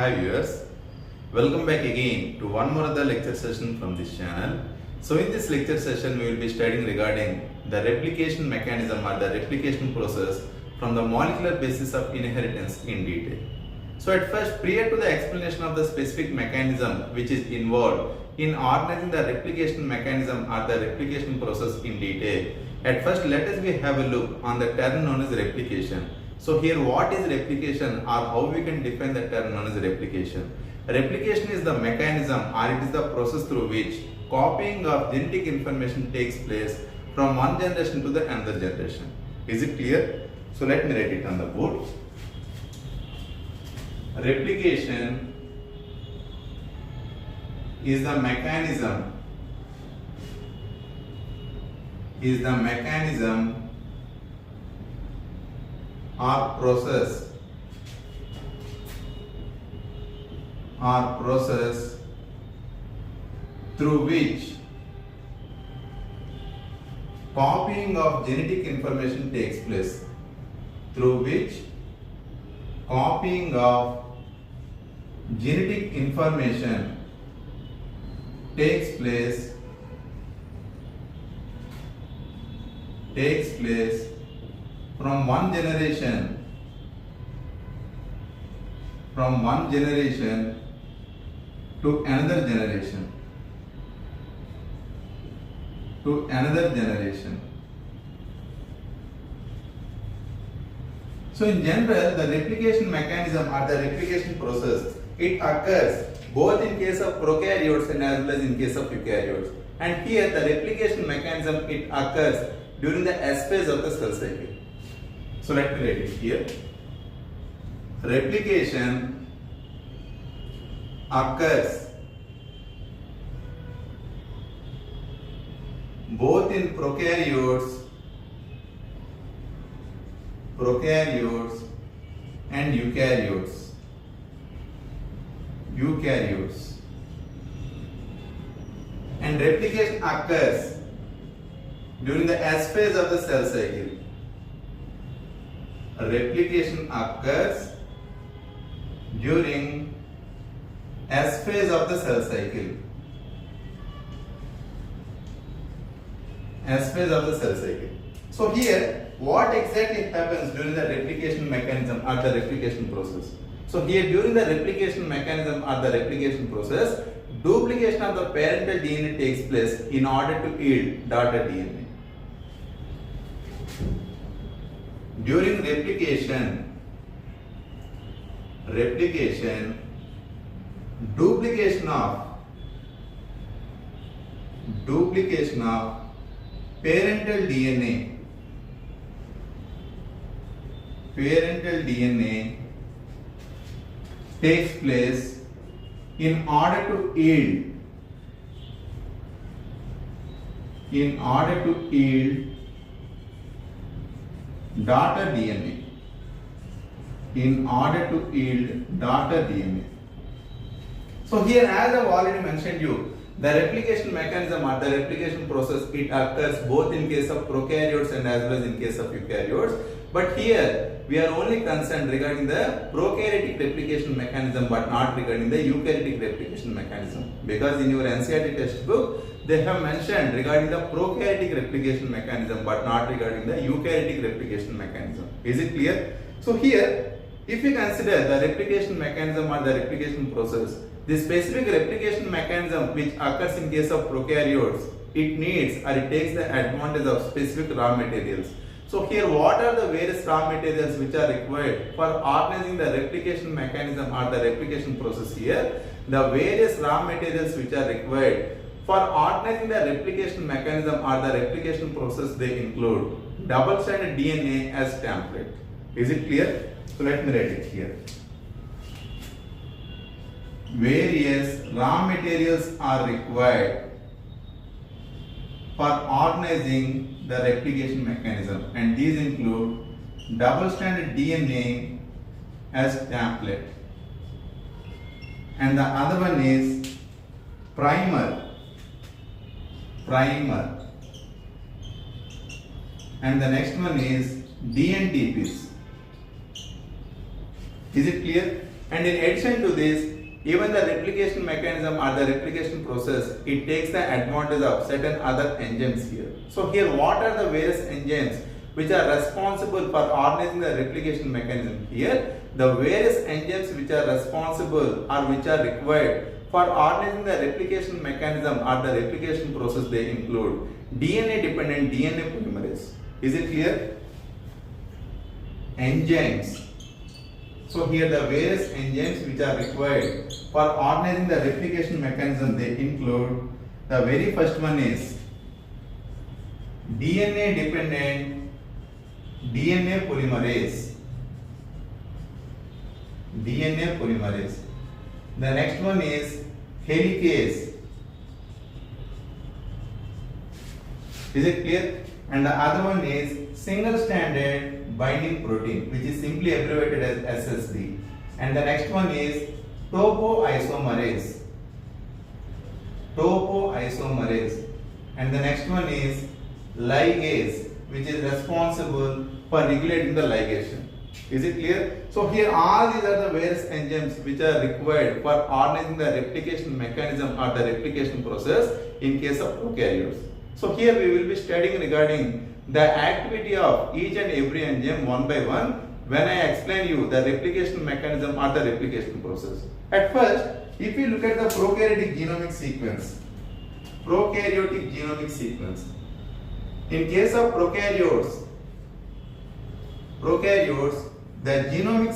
Hi viewers, welcome back again to one more other lecture session from this channel. So in this lecture session we will be studying regarding the replication mechanism or the replication process from the molecular basis of inheritance in detail. So at first, prior to the explanation of the specific mechanism which is involved in organizing the replication mechanism or the replication process in detail, at first let us have a look on the term known as replication. So here what is replication or how we can define the term known as replication. Replication is the mechanism or it is the process through which copying of genetic information takes place from one generation to the another generation. Is it clear? So let me write it on the board. Replication is the mechanism or process through which copying of genetic information takes place. Through which copying of genetic information takes place from one generation to another generation. So in general, the replication mechanism or the replication process, it occurs both in case of prokaryotes and as well as in case of eukaryotes. And here the replication mechanism, it occurs during the S phase of the cell cycle. So let me write it here. Replication occurs both in prokaryotes and eukaryotes. And replication occurs during the S phase of the cell cycle. Replication occurs during S phase of the cell cycle. So here, what exactly happens during the replication mechanism or the replication process? So here during the replication mechanism or the replication process, duplication of the parental DNA takes place in order to yield daughter DNA. During replication, duplication of parental DNA takes place in order to yield daughter DNA. So here, as I have already mentioned you, the replication mechanism or the replication process, it occurs both in case of prokaryotes and as well as in case of eukaryotes. But here we are only concerned regarding the prokaryotic replication mechanism but not regarding the eukaryotic replication mechanism. Because in your NCERT textbook, they have mentioned regarding the prokaryotic replication mechanism but not regarding the eukaryotic replication mechanism. Is it clear? So here, if you consider the replication mechanism or the replication process, the specific replication mechanism which occurs in case of prokaryotes, it needs or it takes the advantage of specific raw materials. So here, what are the various raw materials which are required for organizing the replication mechanism or the replication process here? The various raw materials which are required for organizing the replication mechanism or the replication process, they include double-stranded DNA as template. Is it clear? So let me write it here. Various raw materials are required for organizing the replication mechanism, and these include double-stranded DNA as template, and the other one is primer, and the next one is dntps. Is it clear? And in addition to this, even the replication mechanism or the replication process, it takes the advantage of certain other enzymes here. So here, what are the various enzymes which are responsible for organizing the replication mechanism? Here, the various enzymes which are responsible or which are required for organizing the replication mechanism or the replication process, they include DNA dependent DNA polymerase. Is it clear? Enzymes. So here the various enzymes which are required for organizing the replication mechanism, they include, the very first one is DNA dependent DNA polymerase. DNA polymerase. The next one is helicase. Is it clear? And the other one is single stranded binding protein, which is simply abbreviated as SSB. And the next one is topoisomerase. Topoisomerase. And the next one is ligase, which is responsible for regulating the ligation. Is it clear? So here all these are the various enzymes which are required for organizing the replication mechanism or the replication process in case of prokaryotes. So here we will be studying regarding the activity of each and every enzyme one by one when I explain you the replication mechanism or the replication process. At first, if we look at the prokaryotic genomic sequence, in case of prokaryotes, the genomic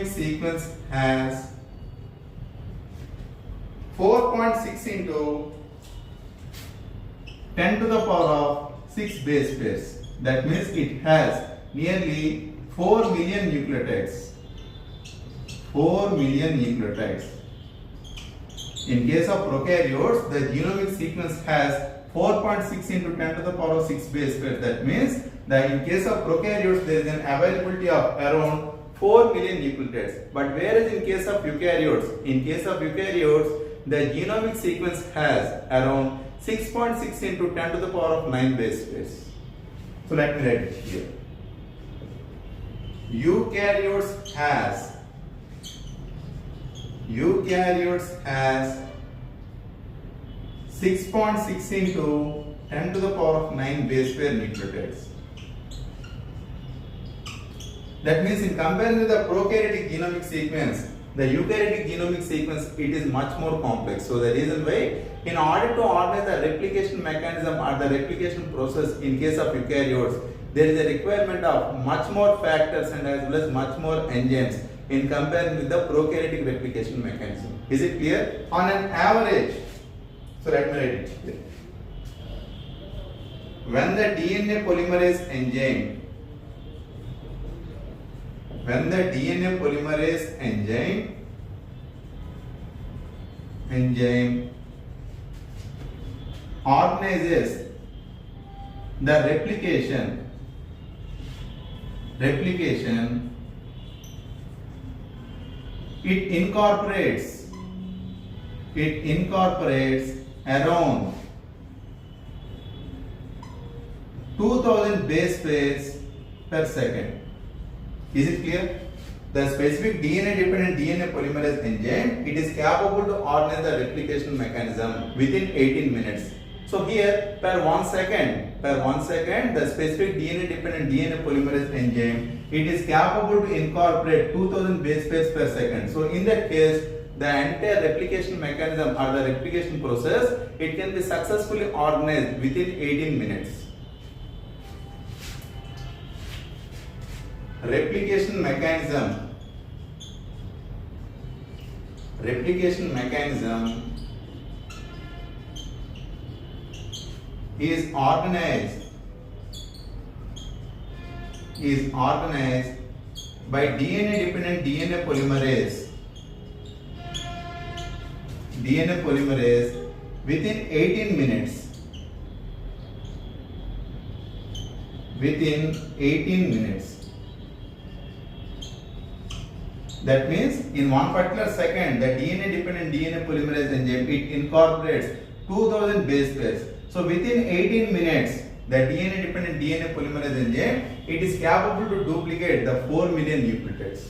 sequence has 4.6 into 10 to the power of 6 base pairs. That means it has nearly 4 million nucleotides. 4 million nucleotides. In case of prokaryotes, the genomic sequence has 4.6 into 10 to the power of 6 base pairs. That means that in case of prokaryotes, there is an availability of around 4 million nucleotides. But whereas in case of eukaryotes, the genomic sequence has around 6.6 into 10 to the power of 9 base pairs. So let me write it here. Eukaryotes has 6.6 into 10 to the power of 9 base pair nucleotides. That means in comparison with the prokaryotic genomic sequence, the eukaryotic genomic sequence, it is much more complex. So the reason why, in order to organize the replication mechanism or the replication process in case of eukaryotes, there is a requirement of much more factors and as well as much more enzymes in comparison with the prokaryotic replication mechanism. Is it clear? On an average, so let me write it here. When the DNA polymerase enzyme organizes the replication, it incorporates around 2000 base pairs per second. Is it clear? The specific DNA dependent DNA polymerase enzyme, it is capable to organize the replication mechanism within 18 minutes. So here per 1 second, the specific DNA dependent DNA polymerase enzyme, it is capable to incorporate 2000 base pairs per second. So in that case, the entire replication mechanism or the replication process, it can be successfully organized within 18 minutes. Replication mechanism is organized by DNA dependent DNA polymerase within 18 minutes. That means in one particular second, the DNA dependent DNA polymerase enzyme, it incorporates 2000 base pairs. So within 18 minutes, the DNA dependent DNA polymerase enzyme, it is capable to duplicate the 4 million nucleotides.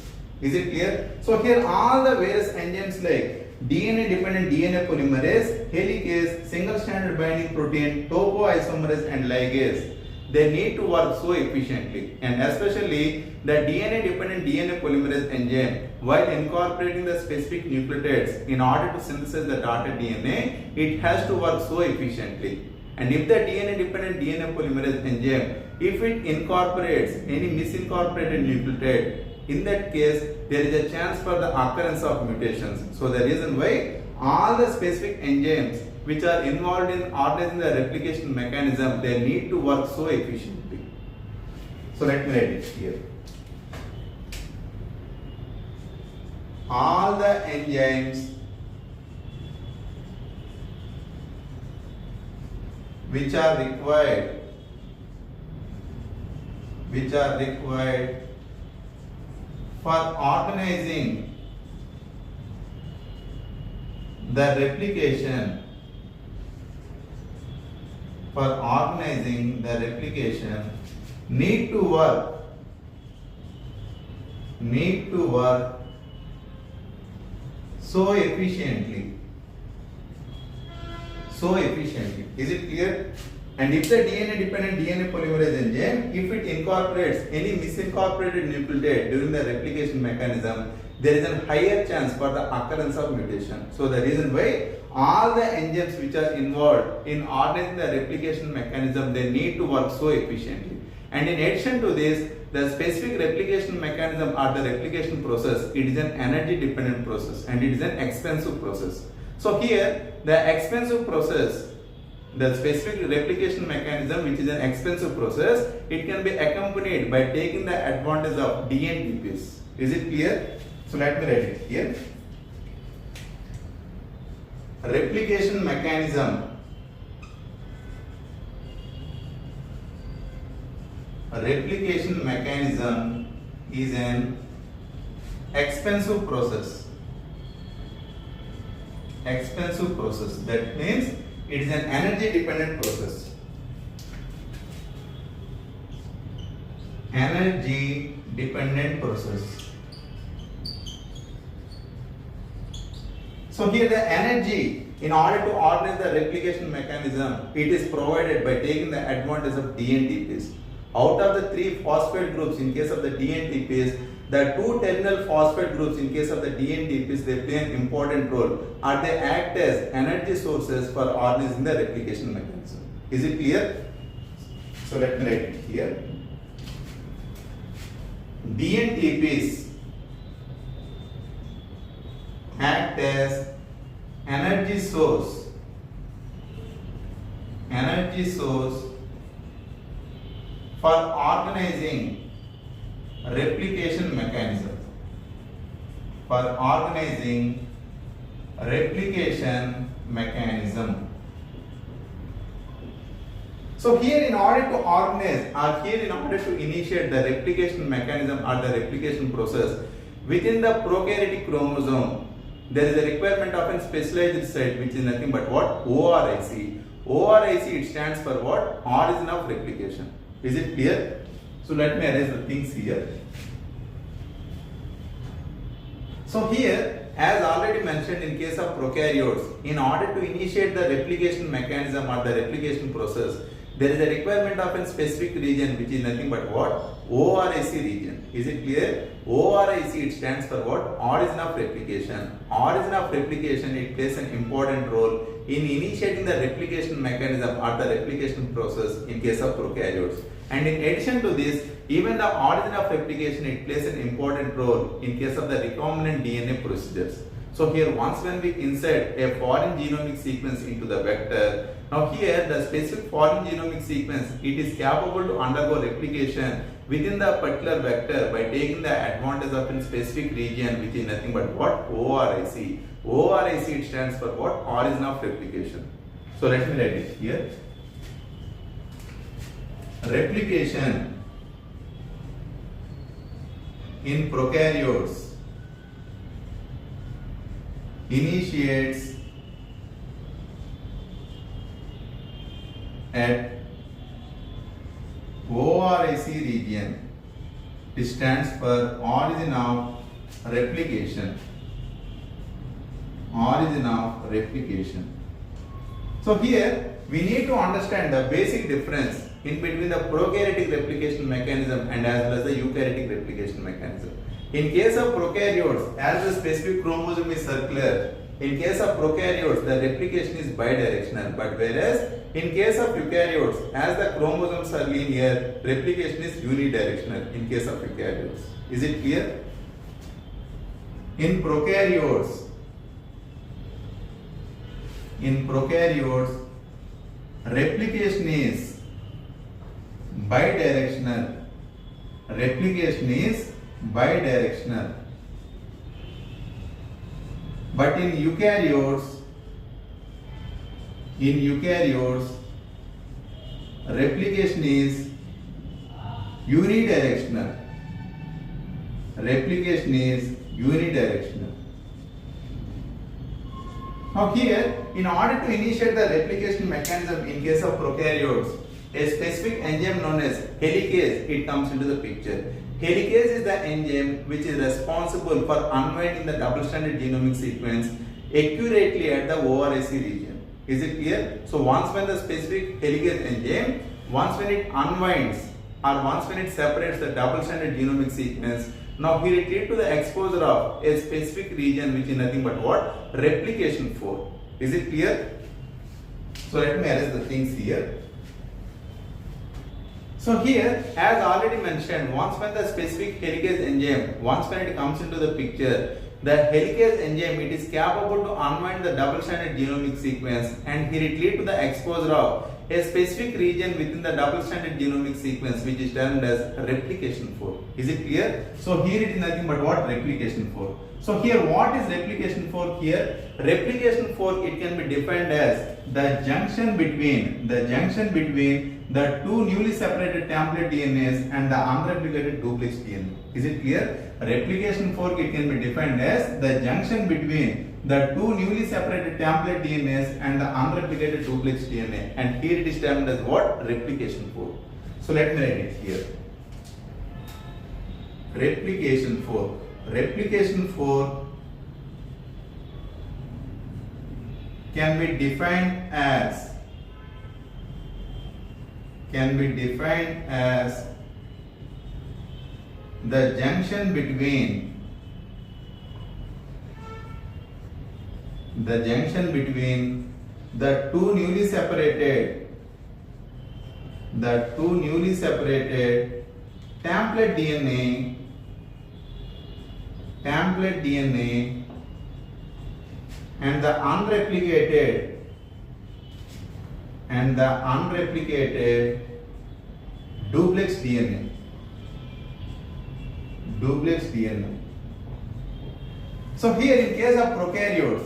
Is it clear? So here all the various enzymes like DNA dependent DNA polymerase, helicase, single stranded binding protein, topoisomerase and ligase, they need to work so efficiently, and especially the DNA dependent DNA polymerase enzyme, while incorporating the specific nucleotides in order to synthesize the daughter DNA, it has to work so efficiently. And if the DNA dependent DNA polymerase enzyme, if it incorporates any misincorporated nucleotide, in that case there is a chance for the occurrence of mutations. So the reason why all the specific enzymes which are involved in organizing the replication mechanism, they need to work so efficiently. So let me write it here. All the enzymes which are required for organizing the replication need to work so efficiently. Is it clear? And if the DNA dependent DNA polymerase enzyme, if it incorporates any misincorporated nucleotide during the replication mechanism, there is a higher chance for the occurrence of mutation. So the reason why all the enzymes which are involved in organizing the replication mechanism, they need to work so efficiently. And in addition to this, the specific replication mechanism or the replication process, it is an energy dependent process and it is an expensive process. So here the expensive process, the specific replication mechanism, which is an expensive process, it can be accompanied by taking the advantage of dntps. Is it clear? So let me write it here. Replication mechanism is an expensive process. That means it is an energy dependent process. So here the energy in order to organize the replication mechanism, it is provided by taking the advantage of dntps. Out of the 3 phosphate groups in case of the dntps, the 2 terminal phosphate groups in case of the dntps, they play an important role, or they act as energy sources for organizing the replication mechanism. Is it clear? So let me write it here. dntps act as energy source for organizing replication mechanism. So here in order to organize or here in order to initiate the replication mechanism or the replication process within the prokaryotic chromosome, there is a requirement of a specialized site which is nothing but what? ORIC. ORIC, it stands for what? Origin of replication. Is it clear? So let me arrange the things here. So here, as already mentioned in case of prokaryotes, in order to initiate the replication mechanism or the replication process, there is a requirement of a specific region which is nothing but what? ORIC region. Is it clear? ORIC, it stands for what? Origin of replication. Origin of replication, it plays an important role in initiating the replication mechanism or the replication process in case of prokaryotes. And in addition to this, even the origin of replication, it plays an important role in case of the recombinant DNA procedures. So here once when we insert a foreign genomic sequence into the vector, now here the specific foreign genomic sequence, it is capable to undergo replication within the particular vector by taking the advantage of a specific region which is nothing but what? ORIC. ORIC, it stands for what? Origin of replication. So let me write it here. Replication in prokaryotes initiates at ORIC region. It stands for origin of replication. Origin of replication. So here we need to understand the basic difference in between the prokaryotic replication mechanism and as well as the eukaryotic replication mechanism. In case of prokaryotes, as the specific chromosome is circular, in case of prokaryotes, the replication is bidirectional. But whereas in case of eukaryotes, as the chromosomes are linear, replication is unidirectional in case of eukaryotes. Is it clear? In prokaryotes, replication is bidirectional. Replication is bidirectional. But in eukaryotes, replication is unidirectional. Replication is unidirectional. Now here, in order to initiate the replication mechanism in case of prokaryotes, a specific enzyme known as helicase, it comes into the picture. Helicase is the enzyme which is responsible for unwinding the double-stranded genomic sequence accurately at the ORIC region. Is it clear? So once when the specific helicase enzyme, once when it unwinds or once when it separates the double-stranded genomic sequence, now here it leads to the exposure of a specific region which is nothing but what? Replication 4. Is it clear? So let me arrange the things here. So here, as already mentioned, once when the specific helicase enzyme, once when it comes into the picture, the helicase enzyme, it is capable to unwind the double-stranded genomic sequence, and here it leads to the exposure of a specific region within the double-stranded genomic sequence which is termed as replication 4. Is it clear? So here it is nothing but what? Replication 4. So here what is replication 4 here? Replication 4, it can be defined as the junction between the two newly separated template DNAs and the unreplicated duplex DNA. Is it clear? Replication 4, it can be defined as the junction between the two newly separated template DNAs and the unreplicated duplex DNA, and here it is termed as what? Replication 4. So let me write it here. Replication 4. Replication 4 can be defined as the junction between the two newly separated template DNA and the unreplicated duplex DNA. So here in case of prokaryotes,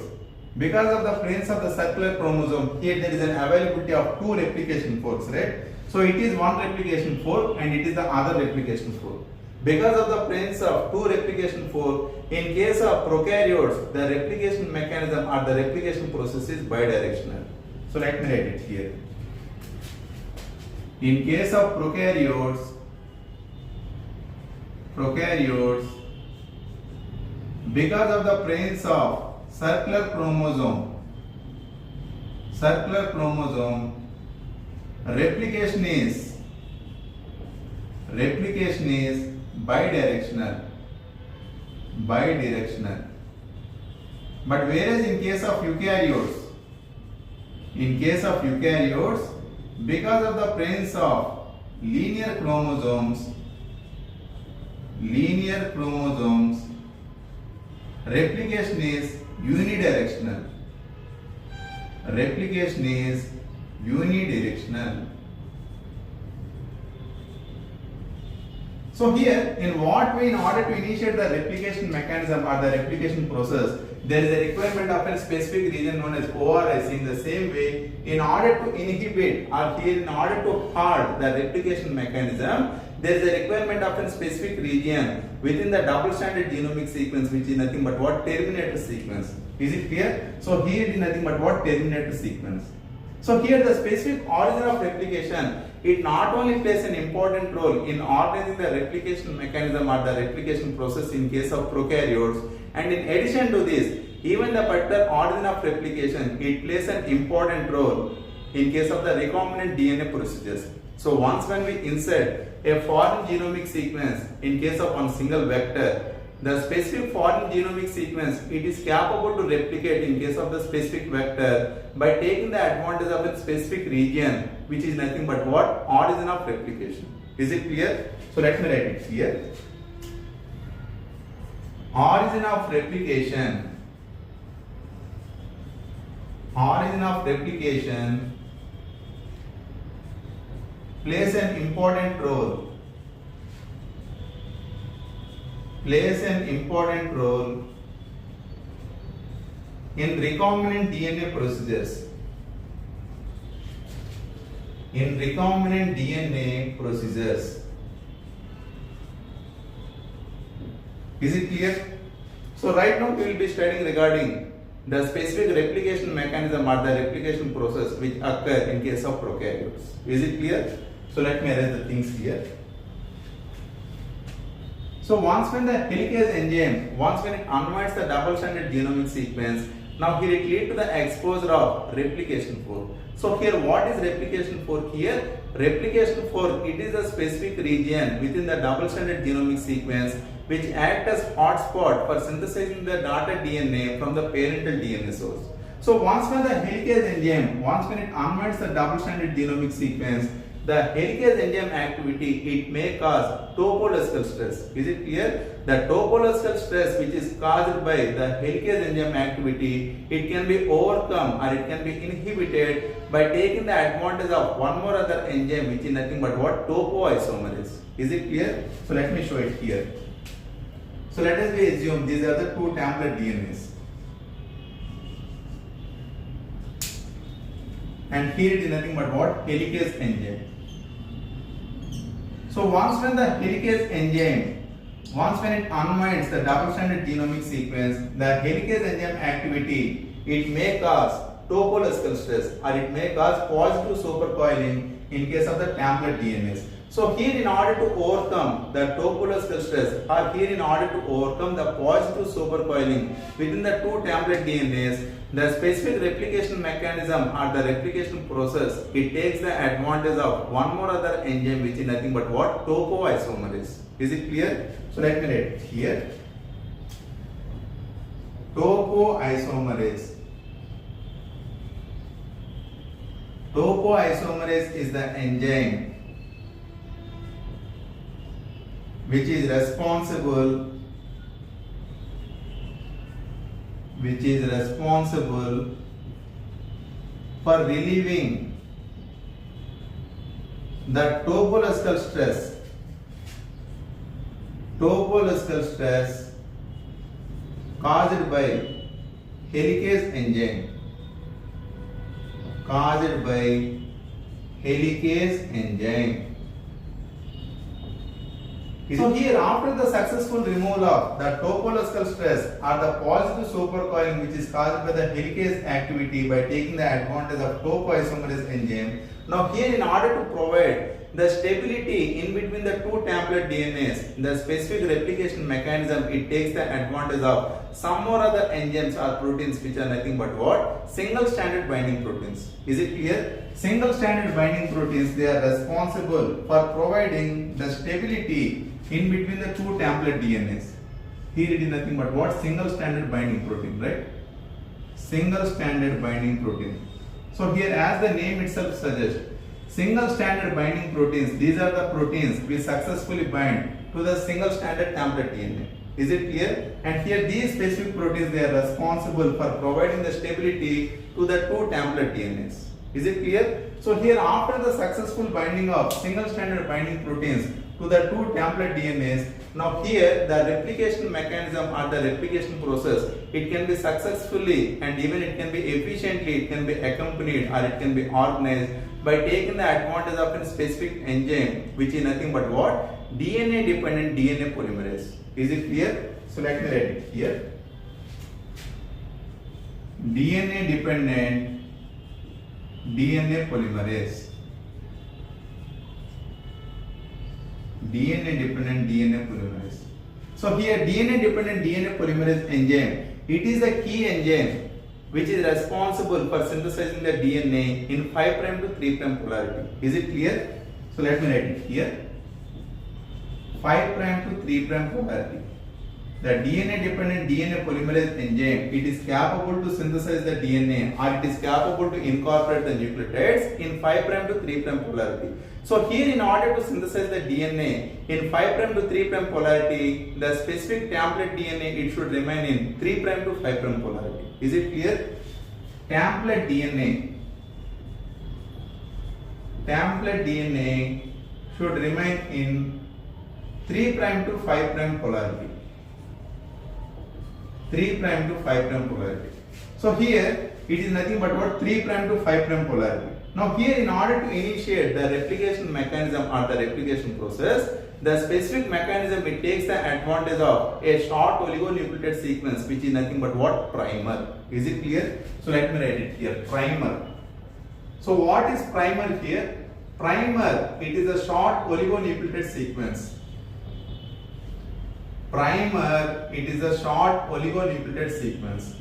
because of the presence of the circular chromosome, here there is an availability of two replication forks, right? So it is one replication fork and it is the other replication fork. Because of the presence of two replication fork, in case of prokaryotes, the replication mechanism or the replication process is bidirectional. So let me write it here. In case of prokaryotes, because of the presence of circular chromosome, replication is bidirectional. But whereas in case of eukaryotes, because of the presence of linear chromosomes, replication is unidirectional. So here, in what way, in order to initiate the replication mechanism or the replication process, there is a requirement of a specific region known as ORIC. In the same way, in order to inhibit or here in order to halt the replication mechanism, there is a requirement of a specific region within the double-stranded genomic sequence which is nothing but what? Terminator sequence. Is it clear? So here it is nothing but what? Terminator sequence. So here the specific origin of replication, it not only plays an important role in organizing the replication mechanism or the replication process in case of prokaryotes, and in addition to this, even the particular origin of replication, it plays an important role in case of the recombinant DNA procedures. So once when we insert a foreign genomic sequence in case of one single vector, the specific foreign genomic sequence, it is capable to replicate in case of the specific vector by taking the advantage of a specific region, which is nothing but what? Origin of replication. Is it clear? So let me write it here. Origin of replication. Origin of replication plays an important role. Plays an important role in recombinant DNA procedures. In recombinant DNA procedures. Is it clear? So right now we will be studying regarding the specific replication mechanism or the replication process which occur in case of prokaryotes. Is it clear? So let me arrange the things here. So once when the helicase enzyme, once when it unwinds the double-stranded genomic sequence, now here it leads to the exposure of replication fork. So here what is replication fork here? Replication fork, it is a specific region within the double-stranded genomic sequence which act as hotspot for synthesizing the daughter DNA from the parental DNA source. So once when the helicase enzyme, once when it unwinds the double-stranded genomic sequence, the helicase enzyme activity, it may cause topological stress. Is it clear? The topological stress which is caused by the helicase enzyme activity, it can be overcome or it can be inhibited by taking the advantage of one more other enzyme which is nothing but what? Topoisomerase. Is it clear? So let me show it here. So let us assume these are the two template DNAs. And here it is nothing but what? Helicase enzyme. So once when the helicase enzyme, once when it unwinds the double-stranded genomic sequence, the helicase enzyme activity, it may cause topological stress or it may cause positive supercoiling in case of the template DNAs. So here in order to overcome the topological stress or here in order to overcome the positive supercoiling within the two template DNAs, the specific replication mechanism or the replication process, it takes the advantage of one more other enzyme which is nothing but what? Topoisomerase. Is it clear? So let me write it here. Topoisomerase. Topoisomerase is the enzyme which is responsible for relieving the topological stress caused by helicase enzyme. So here after the successful removal of the topological stress or the positive supercoiling which is caused by the helicase activity by taking the advantage of topoisomerase enzyme, now here in order to provide the stability in between the two template DNAs, the specific replication mechanism, it takes the advantage of some more other enzymes or proteins which are nothing but what? Single stranded binding proteins. Is it clear? Single stranded binding proteins, they are responsible for providing the stability in between the two template DNAs. Here it is nothing but what? Single stranded binding protein, right? Single stranded binding protein. So here as the name itself suggests, single stranded binding proteins, these are the proteins which successfully bind to the single stranded template DNA. Is it clear? And here these specific proteins, they are responsible for providing the stability to the two template DNAs. Is it clear? So here after the successful binding of single stranded binding proteins to the two template DNAs, now here the replication mechanism or the replication process, it can be successfully and even it can be efficiently, it can be accompanied or it can be organized by taking the advantage of a specific enzyme which is nothing but what? DNA dependent DNA polymerase. Is it clear? So let me write it here. DNA dependent DNA polymerase. DNA dependent DNA polymerase. So here DNA dependent DNA polymerase enzyme, it is the key enzyme which is responsible for synthesizing the DNA in 5' to 3' polarity. Is it clear? So let me write it here. 5' to 3' polarity. The DNA dependent DNA polymerase enzyme, it is capable to synthesize the DNA or it is capable to incorporate the nucleotides in 5' to 3' polarity. So here in order to synthesize the DNA in 5' to 3' polarity, the specific template DNA, it should remain in 3' to 5' polarity. Is it clear? Template DNA should remain in 3' to 5' polarity. 3' to 5' polarity. So here it is nothing but what 3' to 5' polarity. Now here in order to initiate the replication mechanism or the replication process, the specific mechanism, it takes the advantage of a short oligonucleotide sequence which is nothing but what? Primer. Is it clear? So let me write it here, primer. So what is primer here? Primer, it is a short oligonucleotide sequence. Primer, it is a short oligonucleotide sequence.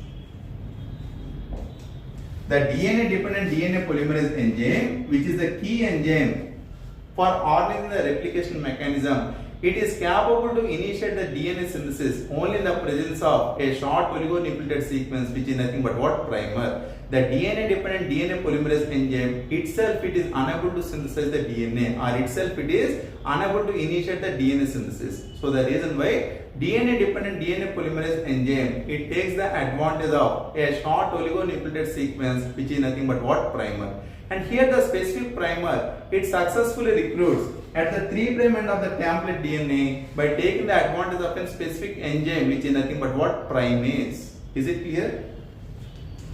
The DNA dependent DNA polymerase enzyme, which is the key enzyme for organizing the replication mechanism, it is capable to initiate the DNA synthesis only in the presence of a short oligonucleotide sequence which is nothing but what? Primer. The DNA dependent DNA polymerase enzyme itself, it is unable to synthesize the DNA or itself it is unable to initiate the DNA synthesis. So the reason why DNA dependent DNA polymerase enzyme, it takes the advantage of a short oligonucleotide sequence which is nothing but what? Primer. And here the specific primer, it successfully recruits at the 3' end of the template DNA by taking the advantage of a specific enzyme which is nothing but what? Primase. Is it clear?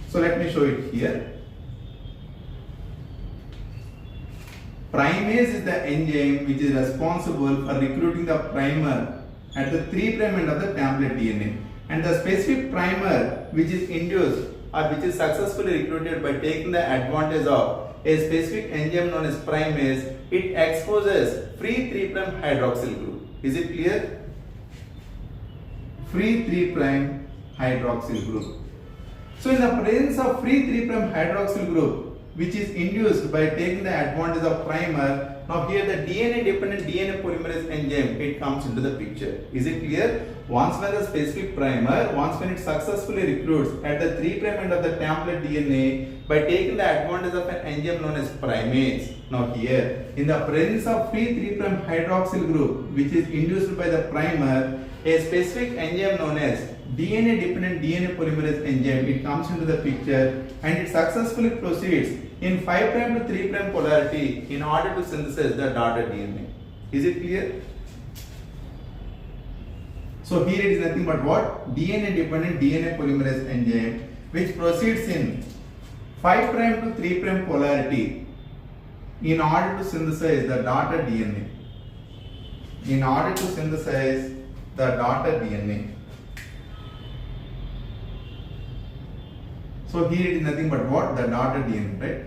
So let me show it here. Primase is the enzyme which is responsible for recruiting the primer at the 3' end of the template DNA. And the specific primer which is induced or which is successfully recruited by taking the advantage of a specific enzyme known as primase, it exposes free 3' hydroxyl group. Is it clear? Free 3' hydroxyl group. So in the presence of free 3' hydroxyl group which is induced by taking the advantage of primer, now here the DNA dependent DNA polymerase enzyme, it comes into the picture. Is it clear? Once when the specific primer, once when it successfully recruits at the 3' end of the template DNA by taking the advantage of an enzyme known as primase. Now here, in the presence of free 3' hydroxyl group which is induced by the primer, a specific enzyme known as DNA dependent DNA polymerase enzyme, it comes into the picture and it successfully proceeds in 5' to 3' polarity in order to synthesize the daughter DNA. Is it clear? So here it is nothing but what? DNA dependent DNA polymerase enzyme which proceeds in 5' to 3' polarity in order to synthesize the daughter DNA. In order to synthesize the daughter DNA. So here it is nothing but what? The daughter DNA, right?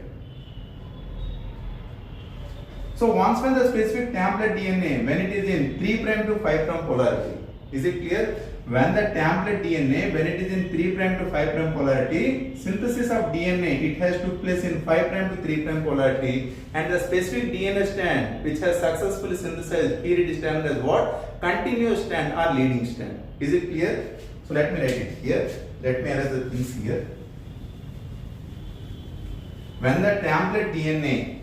So once when the specific template DNA, when it is in 3' to 5' polarity, is it clear? When the template DNA, when it is in 3' to 5' polarity, synthesis of DNA, it has took place in 5' to 3' polarity, and the specific DNA strand which has successfully synthesized, here it is termed as what? Continuous strand or leading strand. Is it clear? So let me write it here. Let me arrange the things here. When the template DNA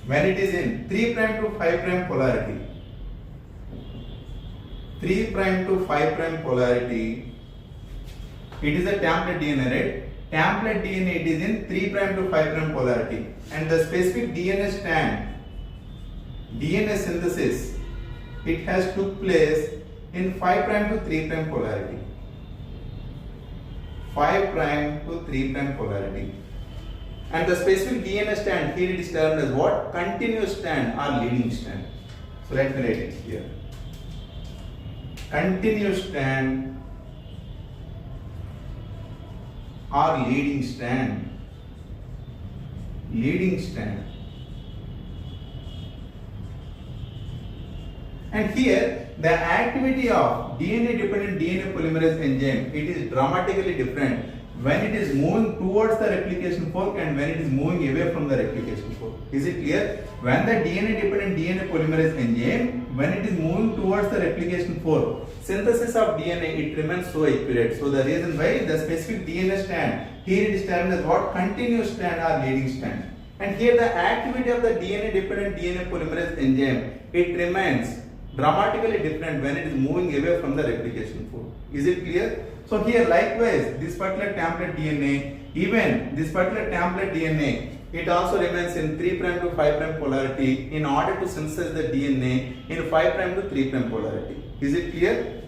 when it is in 3' to 5' polarity, 3' to 5' polarity, it is a template DNA, right? Template DNA, it is in 3' to 5' polarity, and the specific DNA strand, DNA synthesis, it has took place in 5' to 3' polarity. 5' to 3' polarity. And the specific DNA strand, here it is termed as what? Continuous strand or leading strand. So let me write it here. Continuous strand or leading strand. Leading strand. And here the activity of DNA dependent DNA polymerase enzyme, it is dramatically different when it is moving towards the replication fork and when it is moving away from the replication fork. Is it clear? When the DNA dependent DNA polymerase enzyme, when it is moving towards the replication fork, synthesis of DNA, it remains so accurate. So the reason why the specific DNA strand, here it is termed as what? Continuous strand or leading strand. And here the activity of the DNA dependent DNA polymerase enzyme, it remains dramatically different when it is moving away from the replication fork. Is it clear? So here likewise, this particular template DNA, even this particular template DNA, it also remains in 3' to 5' polarity in order to synthesize the DNA in 5' to 3' polarity. Is it clear?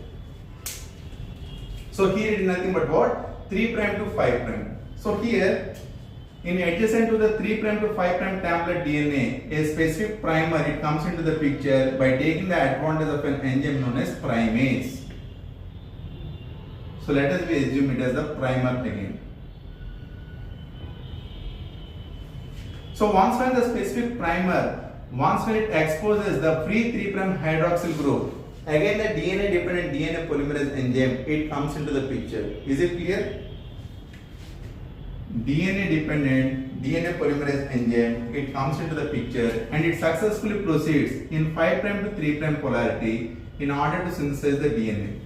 So here it is nothing but what? 3' to 5'. So here, in adjacent to the 3' to 5' template DNA, a specific primer, it comes into the picture by taking the advantage of an enzyme known as primase. So let us assume it as the primer again. So once when the specific primer, once when it exposes the free 3' hydroxyl group, again the DNA dependent DNA polymerase enzyme, it comes into the picture. Is it clear? DNA dependent DNA polymerase enzyme, it comes into the picture and it successfully proceeds in 5' to 3' polarity in order to synthesize the DNA.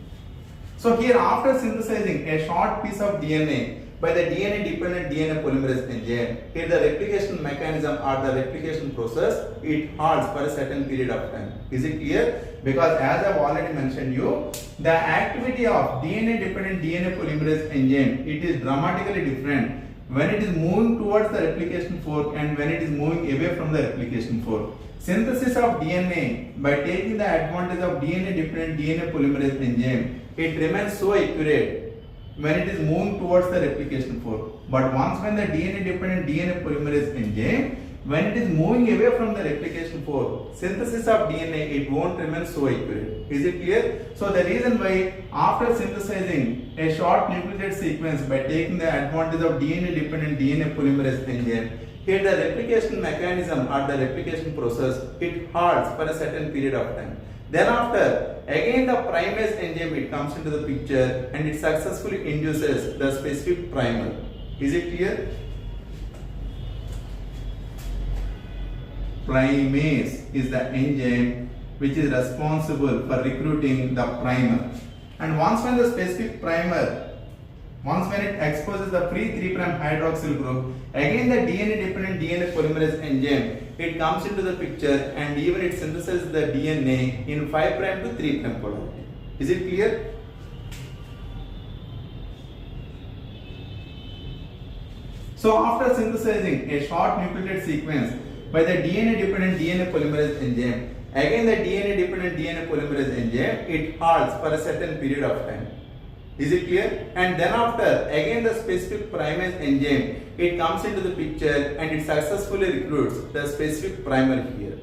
So here after synthesizing a short piece of DNA by the DNA dependent DNA polymerase enzyme, here the replication mechanism or the replication process, it halts for a certain period of time. Is it clear? Because as I have already mentioned you, the activity of DNA dependent DNA polymerase enzyme, it is dramatically different when it is moving towards the replication fork and when it is moving away from the replication fork. Synthesis of DNA by taking the advantage of DNA dependent DNA polymerase enzyme, it remains so accurate when it is moving towards the replication fork. But once when the DNA dependent DNA polymerase enzyme, when it is moving away from the replication fork, synthesis of DNA, it won't remain so accurate. Is it clear? So the reason why after synthesizing a short nucleotide sequence by taking the advantage of DNA dependent DNA polymerase enzyme, here the replication mechanism or the replication process, it halts for a certain period of time. Then after, again the primase enzyme, it comes into the picture and it successfully induces the specific primer. Is it clear? Primase is the enzyme which is responsible for recruiting the primer. And once when the specific primer, once when it exposes the free 3' hydroxyl group, again the DNA dependent DNA polymerase enzyme, it comes into the picture and even it synthesizes the DNA in 5' to 3' polarity. Is it clear? So after synthesizing a short nucleotide sequence by the DNA dependent DNA polymerase enzyme, again the DNA dependent DNA polymerase enzyme, it halts for a certain period of time. Is it clear? And then after, again the specific primase enzyme, it comes into the picture and it successfully recruits the specific primer here.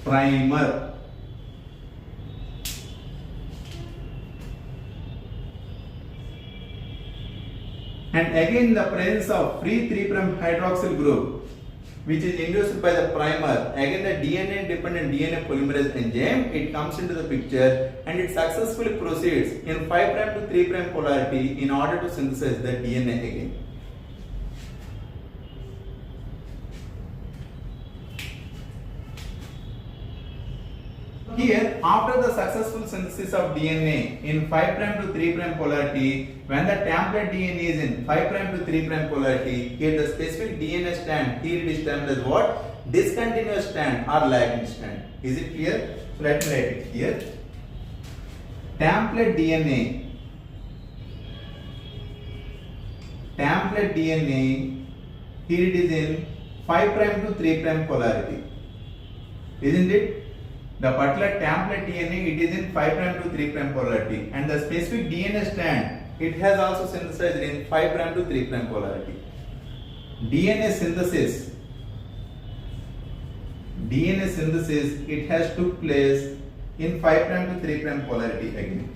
Primer. And again the presence of free 3' hydroxyl group, which is induced by the primer, again the DNA dependent DNA polymerase enzyme, it comes into the picture and it successfully proceeds in 5' to 3' polarity in order to synthesize the DNA again. Here, after the successful synthesis of DNA in 5' to 3' polarity, when the template DNA is in 5' to 3' polarity, here the specific DNA strand, here it is termed as what? Discontinuous strand or lagging strand. Is it clear? So let me write it here. Template DNA. Template DNA, here it is in 5' to 3' polarity. Isn't it? The particular template DNA, it is in 5' to 3' polarity, and the specific DNA strand, it has also synthesized in 5' to 3' polarity. DNA synthesis DNA synthesis, it has took place in 5' to 3' polarity again.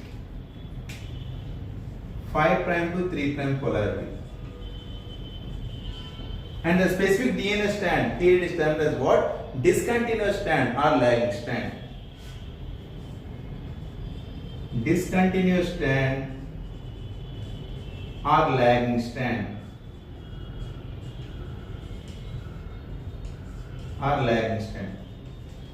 5' to 3' polarity. And the specific DNA strand, here it is termed as what? Discontinuous strand or lagging strand. Discontinuous strand or lagging strand. Or lagging strand.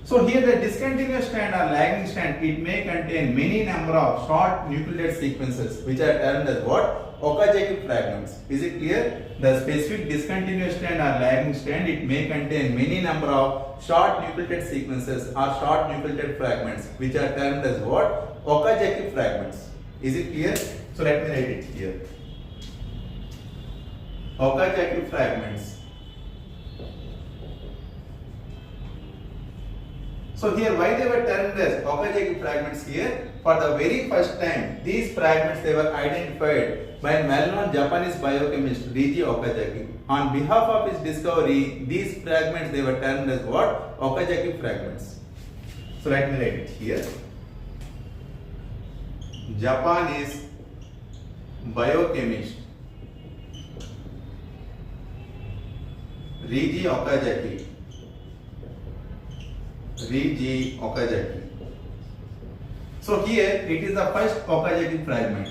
So here the discontinuous strand or lagging strand, it may contain many number of short nucleotide sequences which are termed as what? Okazaki fragments. Is it clear? The specific discontinuous strand or lagging strand, it may contain many number of short nucleotide sequences or short nucleotide fragments which are termed as what? Okazaki fragments. Is it clear? So let me write it here. Okazaki fragments. So here why they were termed as Okazaki fragments here? For the very first time, these fragments they were identified by a well-known Japanese biochemist Reiji Okazaki. On behalf of his discovery, these fragments they were termed as what? Okazaki fragments. So let me write it here. Japanese biochemist Reiji Okazaki. Reiji Okazaki. So here it is the first Okazaki fragment,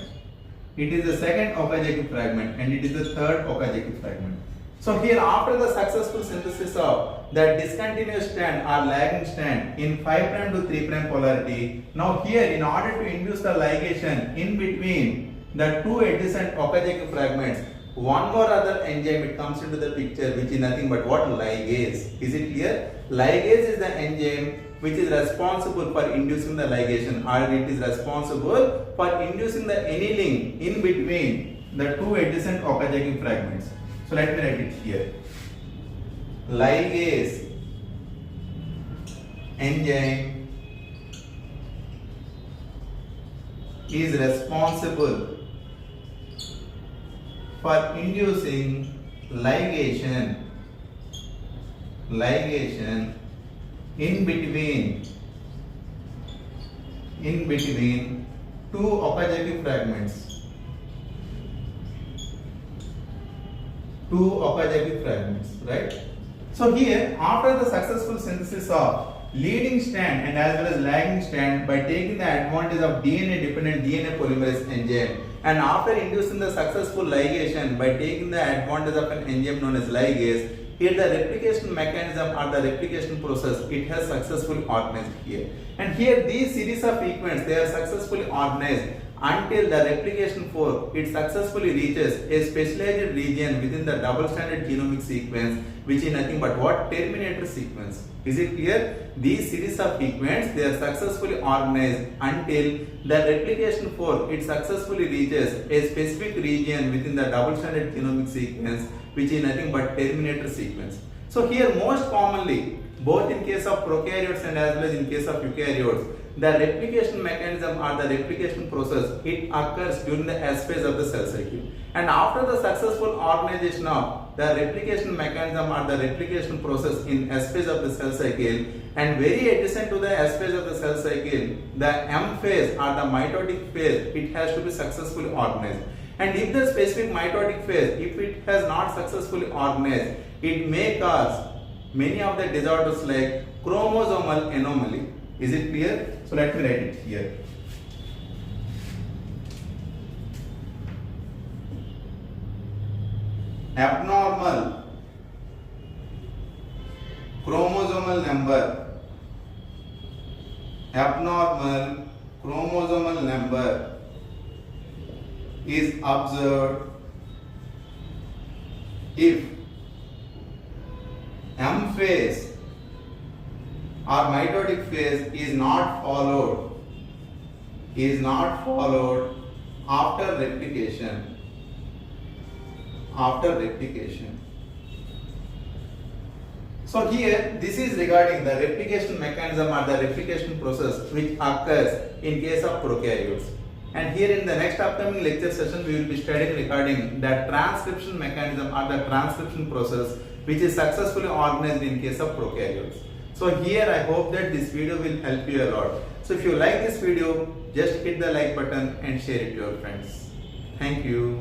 it is the second Okazaki fragment, and it is the third Okazaki fragment. So here after the successful synthesis of the discontinuous strand or lagging strand in 5' to 3' polarity, now here in order to induce the ligation in between the two adjacent Okazaki fragments, one more other enzyme it comes into the picture, which is nothing but what? Ligase. Is it clear? Ligase is the enzyme which is responsible for inducing the ligation, or it is responsible for inducing the annealing in between the two adjacent Okazaki fragments. So let me write it here. Ligase enzyme is responsible for inducing ligation in between two Okazaki fragments. Two Okazaki fragments, right? So here after the successful synthesis of leading strand and as well as lagging strand by taking the advantage of DNA dependent DNA polymerase enzyme, and after inducing the successful ligation by taking the advantage of an enzyme known as ligase, here the replication mechanism or the replication process, it has successfully organized here. And here these series of sequences, they are successfully organized until the replication fork, it successfully reaches a specialized region within the double-stranded genomic sequence, which is nothing but what? Terminator sequence. Is it clear? These series of sequences, they are successfully organized until the replication fork, it successfully reaches a specific region within the double-stranded genomic sequence, which is nothing but terminator sequence. So here most commonly, both in case of prokaryotes and as well as in case of eukaryotes, the replication mechanism or the replication process, it occurs during the S phase of the cell cycle. And after the successful organization of the replication mechanism or the replication process in S phase of the cell cycle, and very adjacent to the S phase of the cell cycle, the M phase or the mitotic phase, it has to be successfully organized. And if the specific mitotic phase, if it has not successfully organized, it may cause many of the disorders like chromosomal anomaly. Is it clear? So let me write it here. Abnormal chromosomal number. Abnormal chromosomal number is observed if M phase or mitotic phase is not followed after replication. So here this is regarding the replication mechanism or the replication process which occurs in case of prokaryotes. And here in the next upcoming lecture session we will be studying regarding the transcription mechanism or the transcription process which is successfully organized in case of prokaryotes. So here I hope that this video will help you a lot. So if you like this video, just hit the like button and share it to your friends. Thank you.